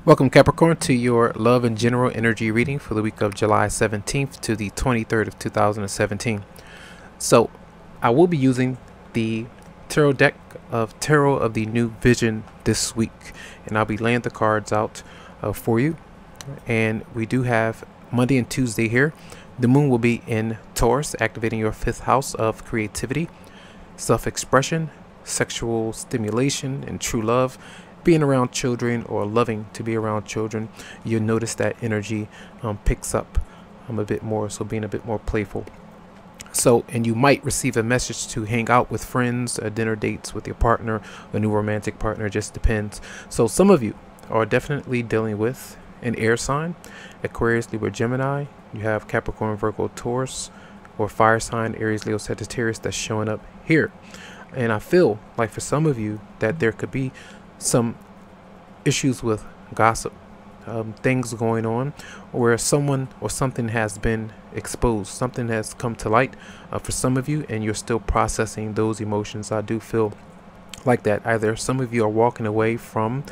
Welcome, Capricorn, to your love and general energy reading for the week of July 17th to the 23rd of 2017. So I will be using the tarot deck of Tarot of the New Vision this week, and I'll be laying the cards out for you. And we do have Monday and Tuesday here. The moon will be in Taurus, activating your 5th house of creativity, self-expression, sexual stimulation, and true love. Being around children or loving to be around children, you'll notice that energy picks up a bit more, so being a bit more playful. So, and you might receive a message to hang out with friends, dinner dates with your partner, a new romantic partner, just depends. So some of you are definitely dealing with an air sign, Aquarius, Libra, Gemini. You have Capricorn, Virgo, Taurus, or fire sign, Aries, Leo, Sagittarius, that's showing up here. And I feel like for some of you that there could be some issues with gossip, things going on where someone or something has been exposed, something has come to light for some of you, and you're still processing those emotions. I do feel like that. Either some of you are walking away from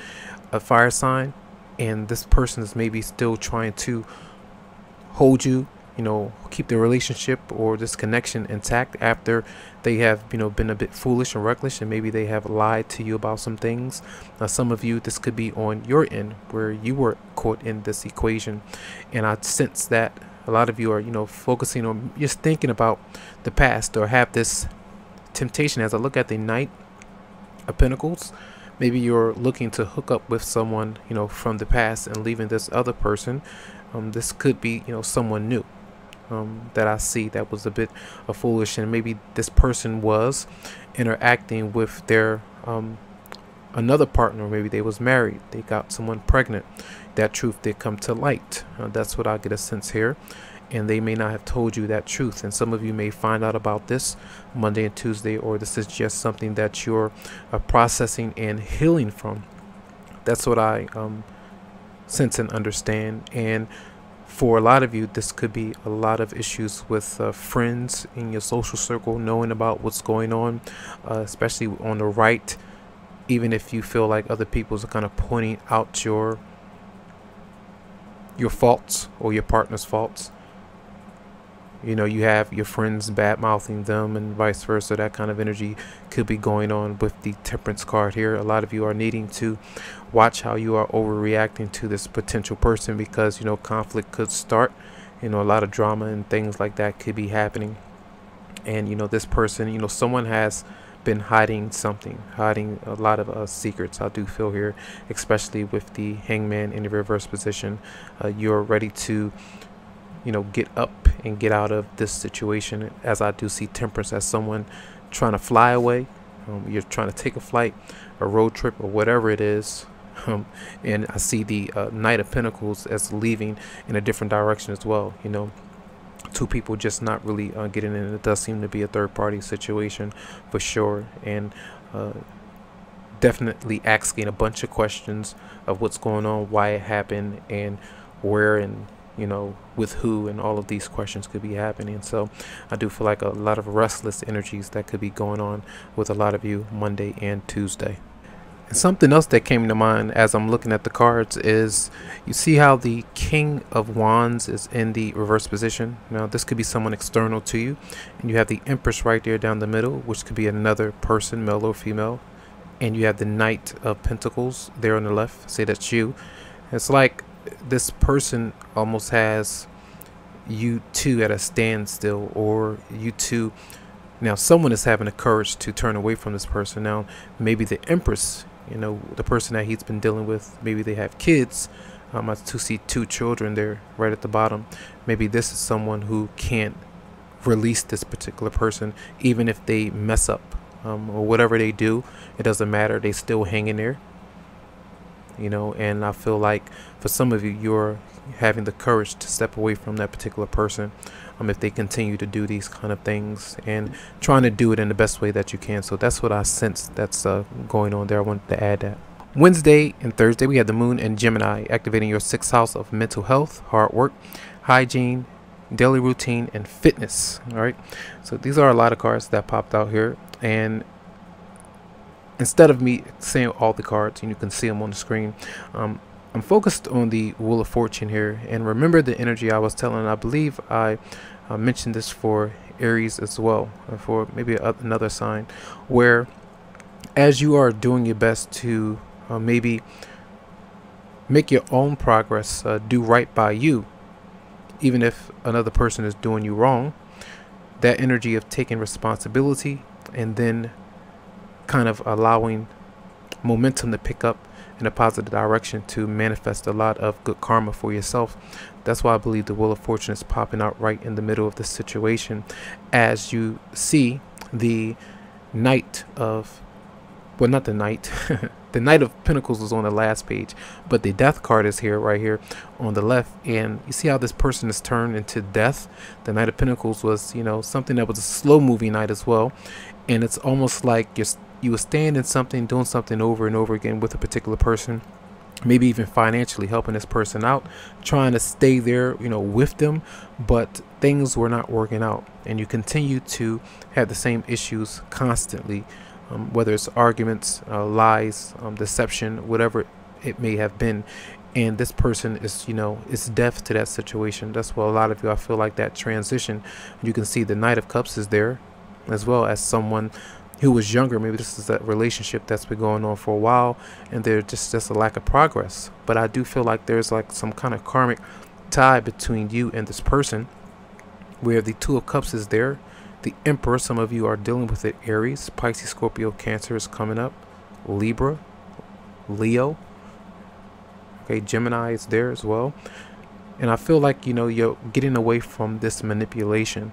a fire sign and this person is maybe still trying to hold you, keep the relationship or this connection intact after they have, been a bit foolish and reckless, and maybe they have lied to you about some things. Some of you, this could be on your end where you were caught in this equation, and I sense that a lot of you are, focusing on just thinking about the past, or have this temptation. As I look at the Knight of Pentacles, maybe you're looking to hook up with someone, from the past and leaving this other person. This could be, someone new that I see that was a bit foolish, and maybe this person was interacting with their another partner. Maybe they was married, they got someone pregnant. That truth did come to light. That's what I get a sense here, and they may not have told you that truth, and some of you may find out about this Monday and Tuesday, or this is just something that you're processing and healing from. That's what I sense and understand. And for a lot of you, this could be a lot of issues with friends in your social circle, knowing about what's going on, especially on the right. Even if you feel like other people are kind of pointing out your faults or your partner's faults. You have your friends bad mouthing them and vice versa. That kind of energy could be going on with the Temperance card here. A lot of you are needing to watch how you are overreacting to this potential person, because conflict could start. A lot of drama and things like that could be happening. And this person, someone has been hiding something, hiding a lot of secrets. I do feel here, especially with the Hangman in the reverse position. You're ready to get up and get out of this situation, as I do see Temperance as someone trying to fly away. You're trying to take a flight, a road trip, or whatever it is. And I see the Knight of Pentacles as leaving in a different direction as well. Two people just not really getting in. It does seem to be a third-party situation for sure, and definitely asking a bunch of questions of what's going on, why it happened, and where, and with who, and all of these questions could be happening. So I do feel like a lot of restless energies that could be going on with a lot of you Monday and Tuesday. And something else that came to mind as I'm looking at the cards is, you see how the King of Wands is in the reverse position. Now this could be someone external to you, and you have the Empress right there down the middle, which could be another person, male or female, and you have the Knight of Pentacles there on the left. Say that's you. It's like this person almost has you two at a standstill, or you two, now someone is having the courage to turn away from this person. Now maybe the Empress, the person that he's been dealing with, maybe they have kids. I do see 2 children there right at the bottom. Maybe this is someone who can't release this particular person, even if they mess up, or whatever they do, it doesn't matter, they still hang in there. And I feel like for some of you, you're having the courage to step away from that particular person if they continue to do these kind of things, and trying to do it in the best way that you can. So that's what I sense that's going on there. I wanted to add that. Wednesday and Thursday, we have the moon in Gemini, activating your 6th house of mental health, hard work, hygiene, daily routine, and fitness. All right, so these are a lot of cards that popped out here, and instead of me saying all the cards, and you can see them on the screen, I'm focused on the Wheel of Fortune here, and remember the energy I was telling. I believe I mentioned this for Aries as well, or for maybe another sign, where as you are doing your best to maybe make your own progress, do right by you, even if another person is doing you wrong, that energy of taking responsibility and then kind of allowing momentum to pick up in a positive direction to manifest a lot of good karma for yourself. That's why I believe the Wheel of Fortune is popping out right in the middle of the situation, as you see the Knight of, well, not the Knight, the Knight of Pentacles was on the last page, but the Death card is here, right here on the left, and you see how this person is turned into death. The Knight of Pentacles was, you know, something that was a slow moving knight as well, and it's almost like you were staying in something, doing something over and over again with a particular person, maybe even financially helping this person out, trying to stay there, you know, with them, but things were not working out, and you continue to have the same issues constantly, whether it's arguments, lies, deception, whatever it may have been. And this person is, you know, is deaf to that situation. That's what a lot of you, I feel like that transition. You can see the Knight of Cups is there, as well as someone who was younger. Maybe this is that relationship that's been going on for a while, and there's just a lack of progress. But I do feel like there's like some kind of karmic tie between you and this person, where the Two of Cups is there. The Emperor, some of you are dealing with it. Aries, Pisces, Scorpio, Cancer is coming up. Libra, Leo. Okay, Gemini is there as well. And I feel like, you know, you're getting away from this manipulation.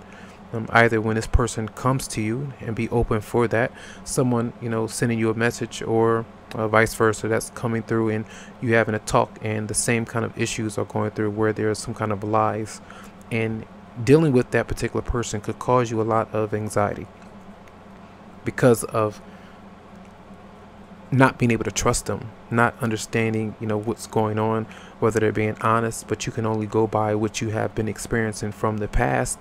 Either when this person comes to you, and be open for that, someone, you know, sending you a message, or vice versa, that's coming through and you having a talk, and the same kind of issues are going through where there's some kind of lies, and dealing with that particular person could cause you a lot of anxiety because of not being able to trust them, not understanding, you know, what's going on, whether they're being honest, but you can only go by what you have been experiencing from the past.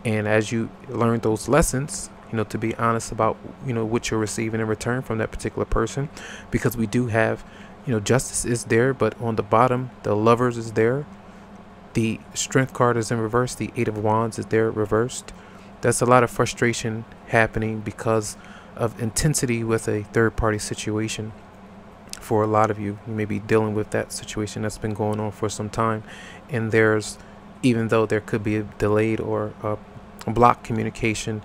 And as you learn those lessons, you know, to be honest about, you know, what you're receiving in return from that particular person, because we do have, you know, Justice is there, but on the bottom, the Lovers is there. The Strength card is in reverse. The Eight of Wands is there reversed. That's a lot of frustration happening because of intensity with a third-party situation. For a lot of you, you may be dealing with that situation that's been going on for some time, and there's, even though there could be a delayed or a blocked communication,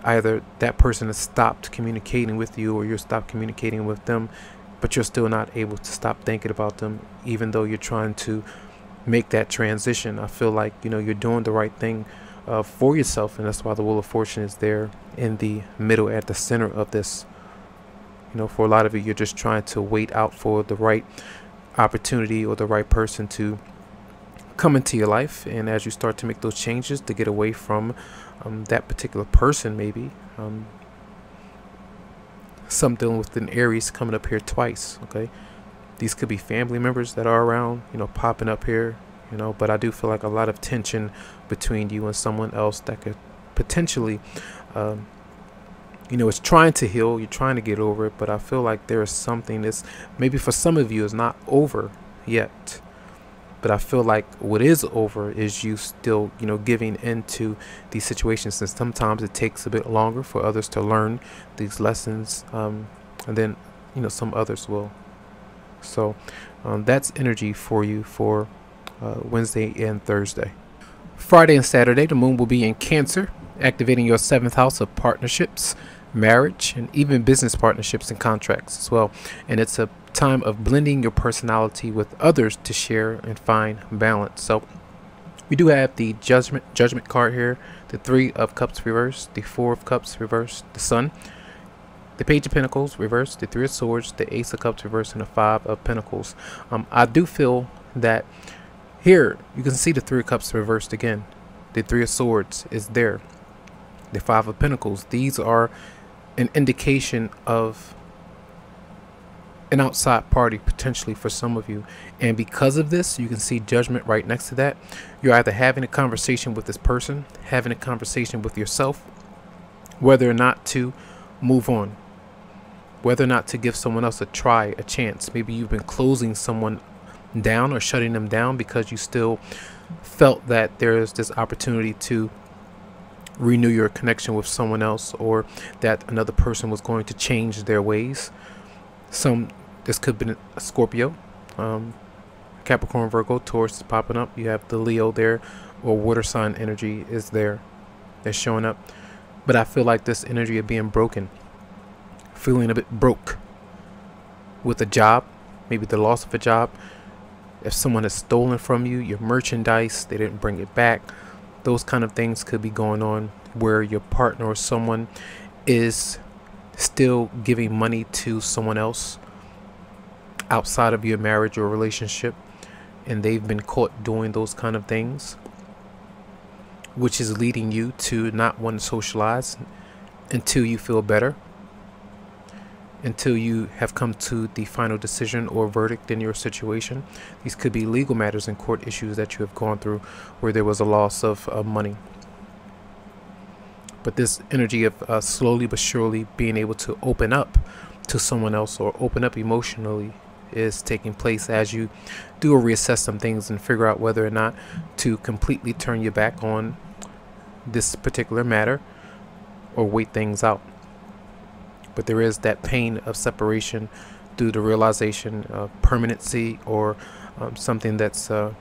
either that person has stopped communicating with you, or you're stopped communicating with them, but you're still not able to stop thinking about them, even though you're trying to make that transition. I feel like, you know, you're doing the right thing for yourself, and that's why the Wheel of Fortune is there in the middle, at the center of this. You know, for a lot of you, you're just trying to wait out for the right opportunity or the right person to come into your life, and as you start to make those changes to get away from that particular person, maybe some dealing with an Aries coming up here twice. Okay, these could be family members that are around, you know, popping up here, you know, but I do feel like a lot of tension between you and someone else that could potentially you know, it's trying to heal, you're trying to get over it, but I feel like there is something that's maybe for some of you is not over yet. But I feel like what is over is you still, you know, giving into these situations, and sometimes it takes a bit longer for others to learn these lessons, and then, you know, some others will. So that's energy for you for Wednesday and Thursday. Friday and Saturday, the moon will be in Cancer, activating your 7th house of partnerships, marriage, and even business partnerships and contracts as well. And it's a time of blending your personality with others to share and find balance. So we do have the judgment card here, the 3 of Cups reversed, the 4 of Cups reversed, the Sun, the Page of Pentacles reversed, the 3 of Swords, the Ace of Cups reversed, and the 5 of Pentacles. I do feel that here you can see the 3 of Cups reversed again. The 3 of Swords is there. The 5 of Pentacles. These are an indication of an outside party potentially for some of you, and because of this, you can see Judgment right next to that. You're either having a conversation with this person, having a conversation with yourself, whether or not to move on, whether or not to give someone else a try, a chance. Maybe you've been closing someone down or shutting them down because you still felt that there's this opportunity to renew your connection with someone else, or that another person was going to change their ways. This could have been a Scorpio, Capricorn, Virgo, Taurus is popping up. You have the Leo there, or water sign energy is there. They're showing up. But I feel like this energy of being broken, feeling a bit broke with a job, maybe the loss of a job. If someone has stolen from you your merchandise, they didn't bring it back. Those kind of things could be going on, where your partner or someone is still giving money to someone else outside of your marriage or relationship, and they've been caught doing those kind of things, which is leading you to not want to socialize until you feel better, until you have come to the final decision or verdict in your situation. These could be legal matters and court issues that you have gone through where there was a loss of money. But this energy of slowly but surely being able to open up to someone else, or open up emotionally, is taking place as you do reassess some things and figure out whether or not to completely turn your back on this particular matter or wait things out. But there is that pain of separation due to realization of permanency, or something that's a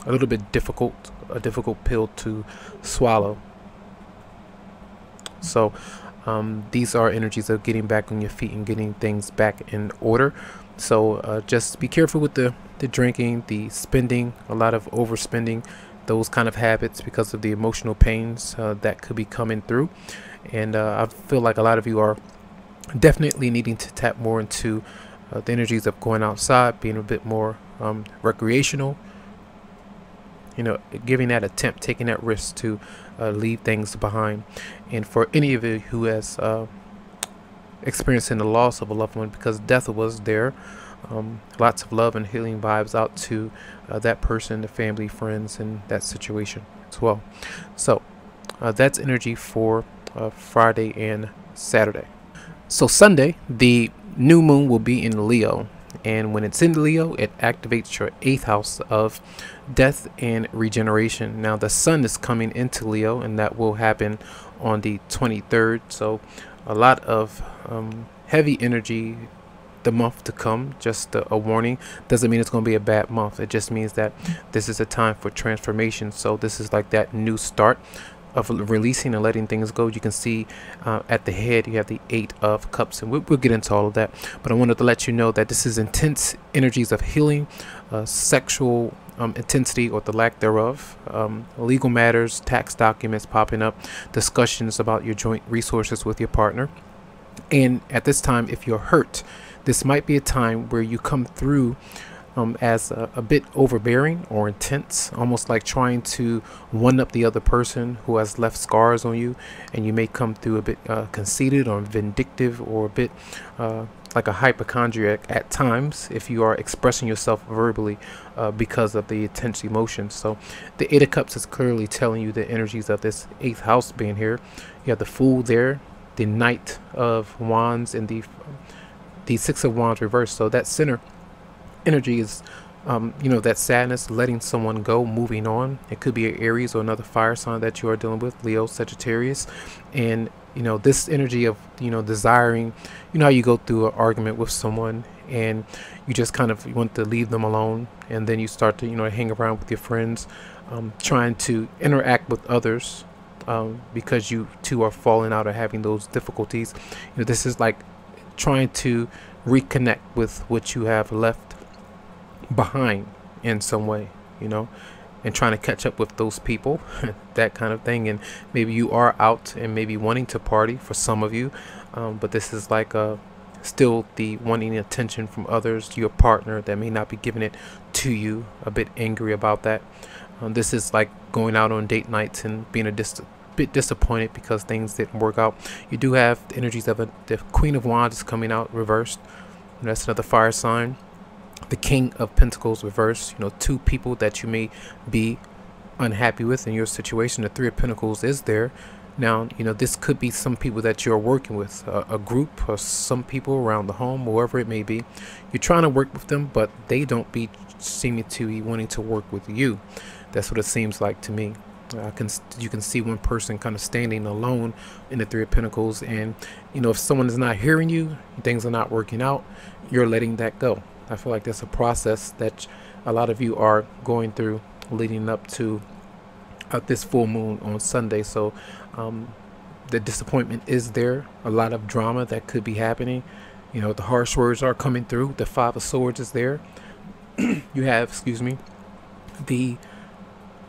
little bit difficult, a difficult pill to swallow. So these are energies of getting back on your feet and getting things back in order. So just be careful with the drinking, the spending, a lot of overspending, those kind of habits, because of the emotional pains that could be coming through. And I feel like a lot of you are definitely needing to tap more into the energies of going outside, being a bit more recreational, giving that attempt, taking that risk to leave things behind. And for any of you who has experiencing the loss of a loved one, because death was there, lots of love and healing vibes out to that person, the family, friends, and that situation as well. So that's energy for Friday and Saturday. So Sunday, the new moon will be in Leo, and when it's in Leo, it activates your 8th house of death and regeneration. Now the sun is coming into Leo, and that will happen on the 23rd. So a lot of heavy energy the month to come. Just a warning, doesn't mean it's going to be a bad month. It just means that this is a time for transformation. So this is like that new start of releasing and letting things go. You can see at the head you have the 8 of Cups, and we'll get into all of that. But I wanted to let you know that this is intense energies of healing, sexual intensity or the lack thereof, legal matters, tax documents popping up, discussions about your joint resources with your partner. And at this time, if you're hurt, this might be a time where you come through as a bit overbearing or intense, almost like trying to one up the other person who has left scars on you, and you may come through a bit conceited or vindictive, or a bit like a hypochondriac at times if you are expressing yourself verbally because of the intense emotions. So the 8 of Cups is clearly telling you the energies of this 8th house being here. You have the Fool there, the Knight of Wands, and the 6 of Wands reversed. So that center energy is that sadness, letting someone go, moving on. It could be an Aries or another fire sign that you are dealing with, Leo, Sagittarius. And this energy of desiring, how you go through an argument with someone and you just kind of want to leave them alone, and then you start to hang around with your friends, trying to interact with others because you two are falling out or having those difficulties. This is like trying to reconnect with what you have left behind in some way, and trying to catch up with those people, that kind of thing. And maybe you are out and maybe wanting to party for some of you, but this is like still the wanting attention from others, your partner that may not be giving it to you, a bit angry about that. This is like going out on date nights and being a bit disappointed because things didn't work out. You do have the energies of the Queen of Wands is coming out reversed, and that's another fire sign. The King of Pentacles reversed, 2 people that you may be unhappy with in your situation. The 3 of Pentacles is there, Now, this could be some people that you're working with, a group or some people around the home, wherever it may be. You're trying to work with them, but they don't be seeming to be wanting to work with you. That's what it seems like to me. You can see one person kind of standing alone in the Three of Pentacles, and if someone is not hearing you, things are not working out, you're letting that go. I feel like that's a process that a lot of you are going through leading up to this full moon on Sunday. So the disappointment is there, a lot of drama that could be happening. The harsh words are coming through. The Five of Swords is there. You have, excuse me, the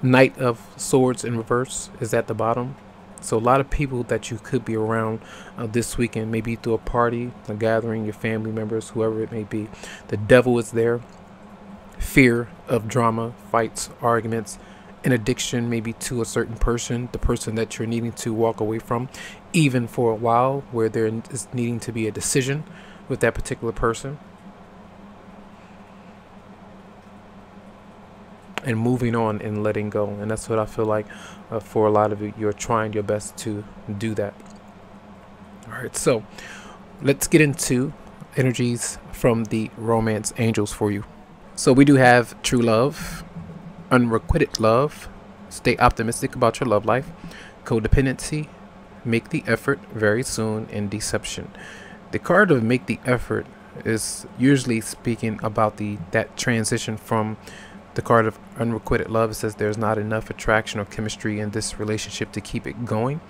Knight of Swords in reverse is at the bottom. So a lot of people that you could be around this weekend, maybe through a party, a gathering, your family members, whoever it may be. The Devil is there. Fear of drama, fights, arguments, an addiction maybe to a certain person, the person that you're needing to walk away from, even for a while, where there is needing to be a decision with that particular person. And moving on and letting go. And that's what I feel like for a lot of you, you're trying your best to do that. All right, so let's get into energies from the romance angels for you. So we do have true love, unrequited love, stay optimistic about your love life, codependency, make the effort very soon, and deception. The card of make the effort is usually speaking about that transition from the card of unrequited love. It says there's not enough attraction or chemistry in this relationship to keep it going.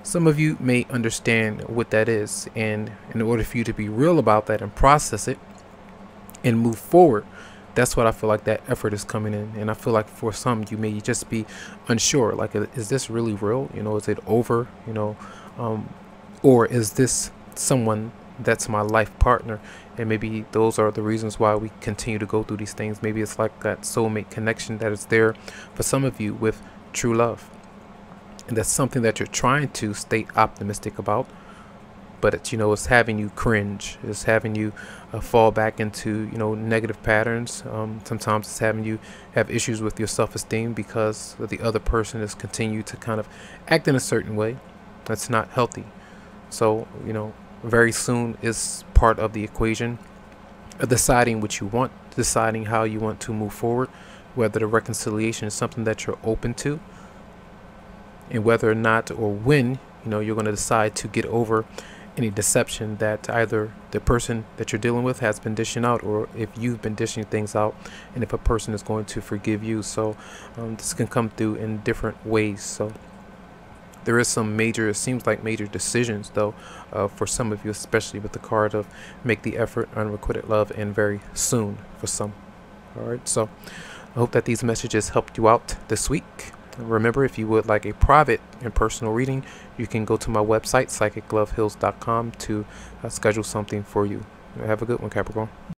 Some of you may understand what that is, and in order for you to be real about that and process it and move forward, that's what I feel like that effort is coming in. And I feel like for some, you may just be unsure, like, is this really real? Is it over? Or is this someone that's my life partner? And maybe those are the reasons why we continue to go through these things. Maybe it's like that soulmate connection that is there for some of you with true love, and that's something that you're trying to stay optimistic about, but it's having you cringe, it's having you fall back into negative patterns. Sometimes it's having you have issues with your self-esteem because the other person is continue to kind of act in a certain way that's not healthy. So very soon is part of the equation of deciding what you want, deciding how you want to move forward, whether the reconciliation is something that you're open to, and whether or not or when you're going to decide to get over any deception that either the person that you're dealing with has been dishing out, or if you've been dishing things out, and if a person is going to forgive you. So this can come through in different ways. So there is some major, it seems like major decisions though, for some of you, especially with the card of make the effort, unrequited love, and very soon for some. All right, so I hope that these messages helped you out this week. Remember, if you would like a private and personal reading, you can go to my website, psychicloveheals.com, to schedule something for you. Have a good one, Capricorn.